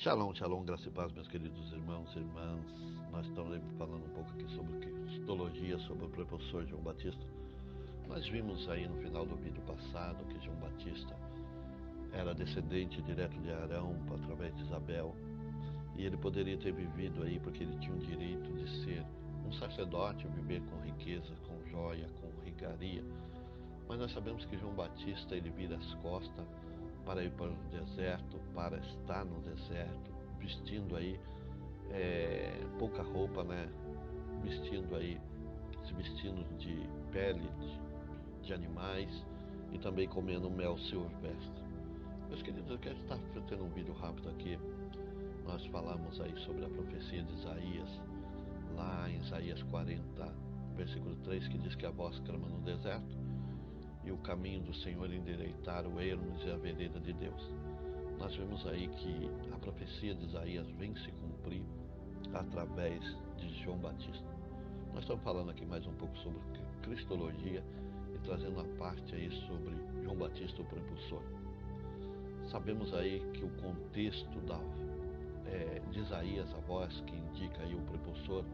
Shalom, shalom, graça e paz, meus queridos irmãos e irmãs. Nós estamos falando um pouco aqui sobre cristologia, sobre o precursor João Batista. Nós vimos aí no final do vídeo passado que João Batista era descendente direto de Arão através de Isabel, e ele poderia ter vivido aí porque ele tinha o direito de ser um sacerdote, viver com riqueza, com joia, com ricaria. Mas nós sabemos que João Batista ele vira as costas para ir para o deserto, para estar no deserto, vestindo aí pouca roupa, né? Vestindo aí, se vestindo de pele de animais e também comendo mel silvestre. Meus queridos, eu quero estar tendo um vídeo rápido aqui. Nós falamos aí sobre a profecia de Isaías, lá em Isaías 40, versículo 3, que diz que a voz clama no deserto e o caminho do Senhor endireitar o ermos e a vereda de Deus. Nós vemos aí que a profecia de Isaías vem se cumprir através de João Batista. Nós estamos falando aqui mais um pouco sobre cristologia e trazendo a parte aí sobre João Batista, o precursor. Sabemos aí que o contexto de Isaías, a voz que indica aí o precursor,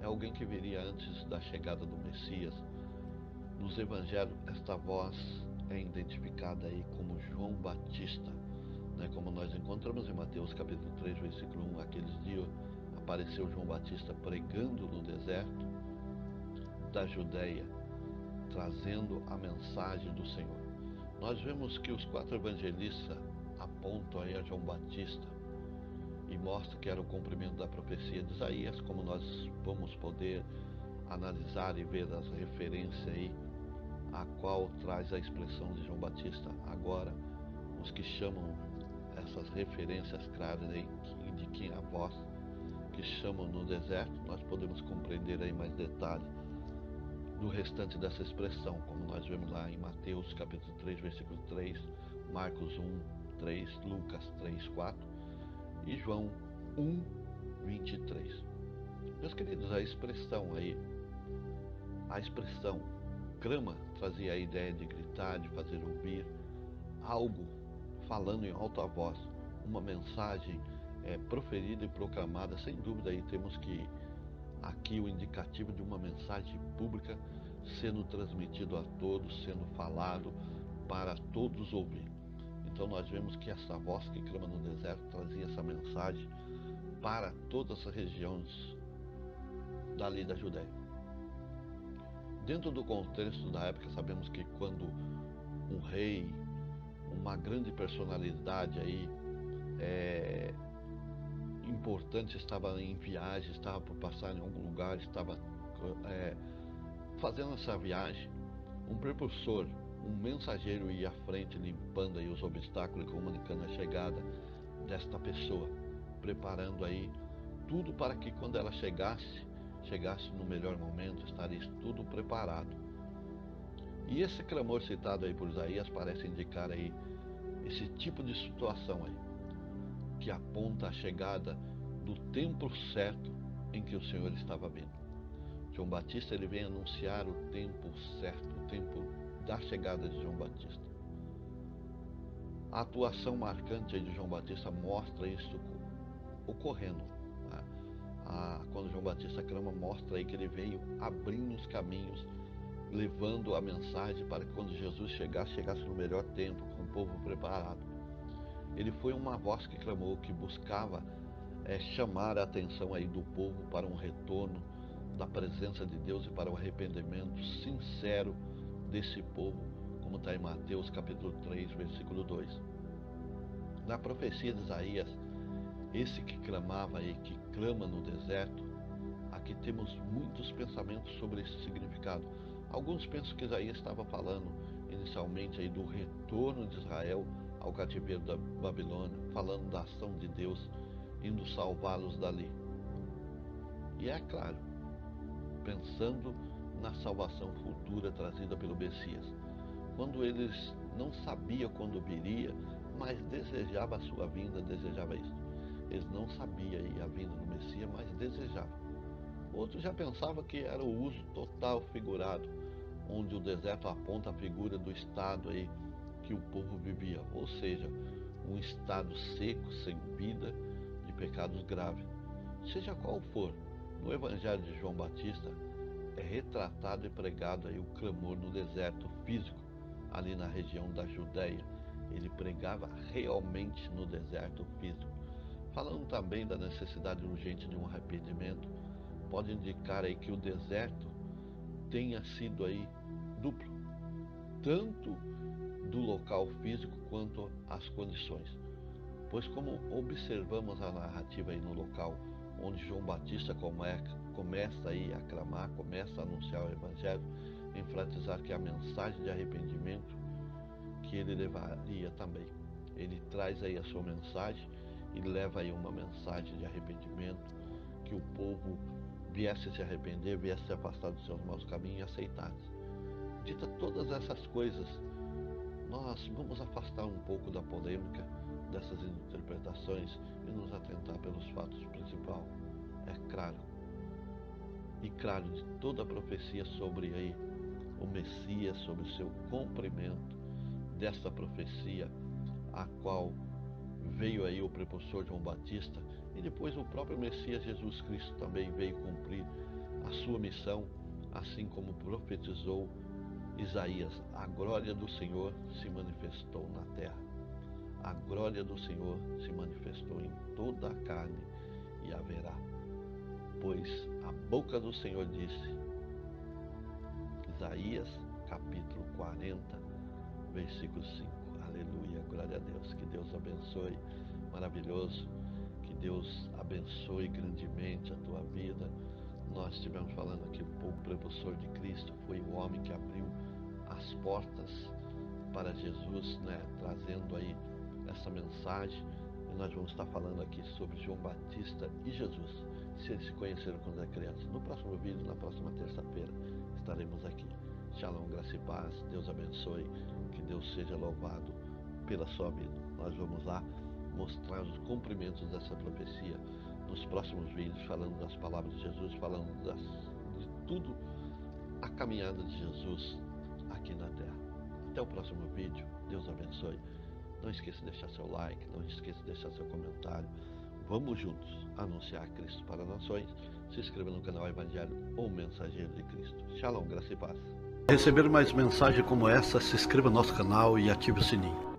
é alguém que viria antes da chegada do Messias. Nos evangelhos, esta voz é identificada aí como João Batista, né? Como nós encontramos em Mateus capítulo 3, versículo 1, aqueles dias apareceu João Batista pregando no deserto da Judéia, trazendo a mensagem do Senhor. Nós vemos que os 4 evangelistas apontam aí a João Batista e mostram que era o cumprimento da profecia de Isaías, como nós vamos poder analisar e ver as referências aí, a qual traz a expressão de João Batista. Agora, os que chamam essas referências claras aí, que indiquem a voz, que chamam no deserto, nós podemos compreender aí mais detalhes do restante dessa expressão, como nós vemos lá em Mateus capítulo 3, versículo 3, Marcos 1, 3, Lucas 3, 4 e João 1, 23. Meus queridos, a expressão clama trazia a ideia de gritar, de fazer ouvir algo falando em alta voz, uma mensagem proferida e proclamada. Sem dúvida aí temos que aqui o indicativo de uma mensagem pública sendo transmitido a todos, sendo falado para todos ouvir. Então nós vemos que essa voz que clama no deserto trazia essa mensagem para todas as regiões dali da Judéia. Dentro do contexto da época, sabemos que quando um rei, uma grande personalidade aí importante estava em viagem, estava por passar em algum lugar, estava fazendo essa viagem, um precursor, um mensageiro ia à frente, limpando aí os obstáculos e comunicando a chegada desta pessoa, preparando aí tudo para que quando ela chegasse no melhor momento, estaria tudo preparado. E esse clamor citado aí por Isaías parece indicar aí esse tipo de situação aí, que aponta a chegada do tempo certo em que o Senhor estava vindo. João Batista ele vem anunciar o tempo certo, o tempo da chegada de João Batista. A atuação marcante aí de João Batista mostra isso ocorrendo. Quando João Batista clama, mostra aí que ele veio abrindo os caminhos, levando a mensagem para que quando Jesus chegasse no melhor tempo, com o povo preparado. Ele foi uma voz que clamou, que buscava chamar a atenção aí do povo para um retorno da presença de Deus e para o arrependimento sincero desse povo, como está em Mateus capítulo 3, versículo 2. Na profecia de Isaías, esse que clamava aí, que clama no deserto, aqui temos muitos pensamentos sobre esse significado. Alguns pensam que Isaías estava falando inicialmente aí do retorno de Israel ao cativeiro da Babilônia, falando da ação de Deus indo salvá-los dali. E é claro, pensando na salvação futura trazida pelo Messias, quando eles não sabiam quando viria, mas desejava a sua vinda, desejava isso. Eles não sabiam aí a vinda do Messias, mas desejavam. Outros já pensavam que era o uso total figurado, onde o deserto aponta a figura do estado aí que o povo vivia, ou seja, um estado seco, sem vida, pecados graves. Seja qual for, no Evangelho de João Batista é retratado e pregado aí o clamor no deserto físico, ali na região da Judéia. Ele pregava realmente no deserto físico. Falando também da necessidade urgente de um arrependimento, pode indicar aí que o deserto tenha sido aí duplo, tanto do local físico quanto as condições. Pois como observamos a narrativa aí no local onde João Batista começa aí a clamar, começa a anunciar o Evangelho, enfatizar que a mensagem de arrependimento que ele levaria também. Ele traz aí a sua mensagem e leva aí uma mensagem de arrependimento, que o povo viesse se arrepender, viesse se afastar dos seus maus caminhos e aceitasse. Dita todas essas coisas, nós vamos afastar um pouco da polêmica dessas interpretações e nos atentar pelos fatos principais. É claro, e claro, de toda a profecia sobre aí o Messias, sobre o seu cumprimento desta profecia, a qual veio aí o precursor João Batista, e depois o próprio Messias Jesus Cristo também veio cumprir a sua missão, assim como profetizou Isaías: a glória do Senhor se manifestou na terra. A glória do Senhor se manifestou em toda a carne e haverá. Pois a boca do Senhor disse, Isaías capítulo 40, versículo 5. Aleluia, glória a Deus. Que Deus abençoe, maravilhoso. Que Deus abençoe grandemente a tua vida. Nós estivemos falando aqui um pouco, o precursor de Cristo foi o homem que abriu as portas para Jesus, né, trazendo aí essa mensagem. E nós vamos estar falando aqui sobre João Batista e Jesus, se eles se conheceram quando era criança. No próximo vídeo, na próxima terça-feira, estaremos aqui. Shalom, graça e paz, Deus abençoe, que Deus seja louvado pela sua vida. Nós vamos lá mostrar os cumprimentos dessa profecia nos próximos vídeos, falando das palavras de Jesus, falando de tudo, a caminhada de Jesus aqui na terra. Até o próximo vídeo, Deus abençoe. Não esqueça de deixar seu like, não esqueça de deixar seu comentário. Vamos juntos anunciar Cristo para nações. Se inscreva no canal Evangelho ou Mensageiro de Cristo. Shalom, graça e paz. Para receber mais mensagens como essa, se inscreva no nosso canal e ative o sininho.